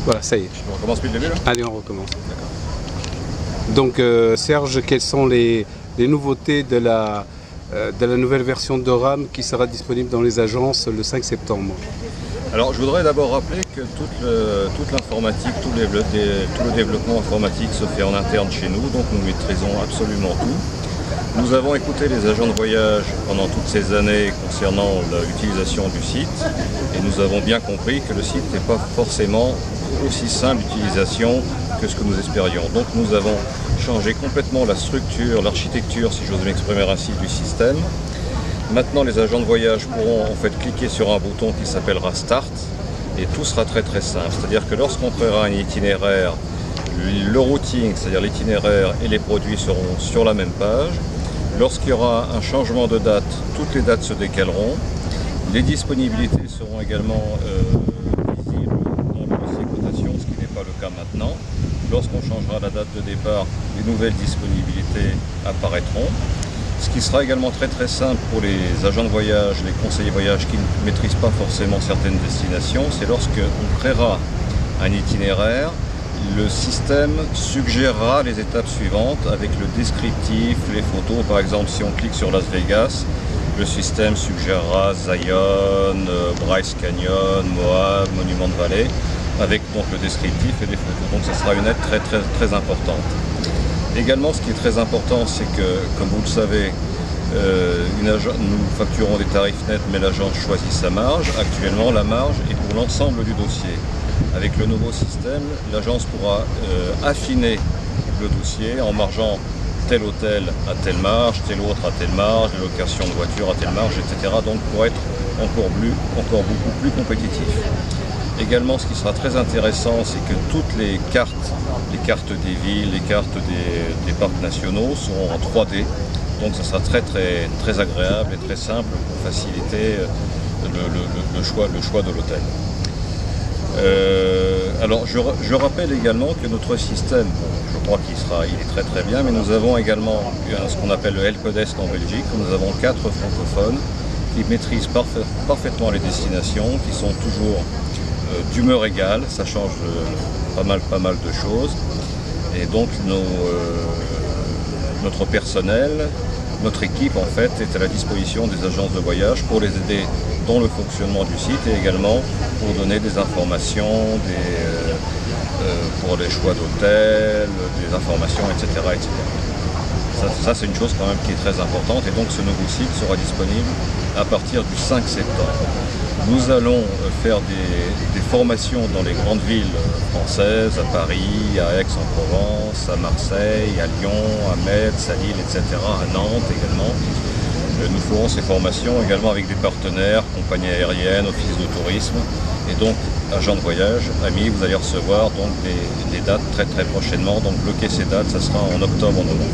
Voilà, ça y est. On recommence depuis le début là? Allez, on recommence. D'accord. Donc Serge, quelles sont les nouveautés de la nouvelle version de RAM qui sera disponible dans les agences le 5 septembre? Alors je voudrais d'abord rappeler que toute l'informatique, tout le développement informatique se fait en interne chez nous, donc nous maîtrisons absolument tout. Nous avons écouté les agents de voyage pendant toutes ces années concernant l'utilisation du site et nous avons bien compris que le site n'est pas forcément aussi simple d'utilisation que ce que nous espérions. Donc nous avons changé complètement la structure, l'architecture, si j'ose m'exprimer ainsi, du système. Maintenant, les agents de voyage pourront en fait cliquer sur un bouton qui s'appellera Start et tout sera très simple. C'est-à-dire que lorsqu'on créera un itinéraire, le routing, c'est-à-dire l'itinéraire et les produits seront sur la même page. Lorsqu'il y aura un changement de date, toutes les dates se décaleront. Les disponibilités seront également visibles dans le dossier cotation, ce qui n'est pas le cas maintenant. Lorsqu'on changera la date de départ, les nouvelles disponibilités apparaîtront. Ce qui sera également très simple pour les agents de voyage, les conseillers voyage qui ne maîtrisent pas forcément certaines destinations, c'est lorsqu'on créera un itinéraire, le système suggérera les étapes suivantes avec le descriptif, les photos. Par exemple, si on clique sur Las Vegas, le système suggérera Zion, Bryce Canyon, Moab, Monument de Valley, avec donc le descriptif et les photos. Donc ce sera une aide très importante. Également, ce qui est très important, c'est que, comme vous le savez, nous facturons des tarifs nets, mais l'agence choisit sa marge. Actuellement, la marge est pour l'ensemble du dossier. Avec le nouveau système, l'agence pourra affiner le dossier en margeant tel hôtel à telle marge, tel autre à telle marge, les locations de voitures à telle marge, etc. Donc pour être encore beaucoup plus compétitif. Également, ce qui sera très intéressant, c'est que toutes les cartes des villes, les cartes des parcs nationaux seront en 3D. Donc ça sera très agréable et très simple pour faciliter le choix de l'hôtel. Alors je rappelle également que notre système, je crois qu'il est très bien, mais nous avons également ce qu'on appelle le Helpdesk en Belgique. Nous avons 4 francophones qui maîtrisent parfaitement les destinations, qui sont toujours d'humeur égale, ça change pas mal de choses. Et donc notre personnel, notre équipe en fait est à la disposition des agences de voyage pour les aider dans le fonctionnement du site et également pour donner des informations, pour les choix d'hôtels, des informations, etc. Ça c'est une chose quand même qui est très importante et donc ce nouveau site sera disponible à partir du 5 septembre. Nous allons faire des formations dans les grandes villes françaises, à Paris, à Aix-en-Provence, à Marseille, à Lyon, à Metz, à Lille, etc., à Nantes également. Nous ferons ces formations également avec des partenaires, compagnies aériennes, offices de tourisme et donc agents de voyage, amis, vous allez recevoir donc des dates très prochainement. Donc bloquez ces dates, ça sera en octobre-novembre.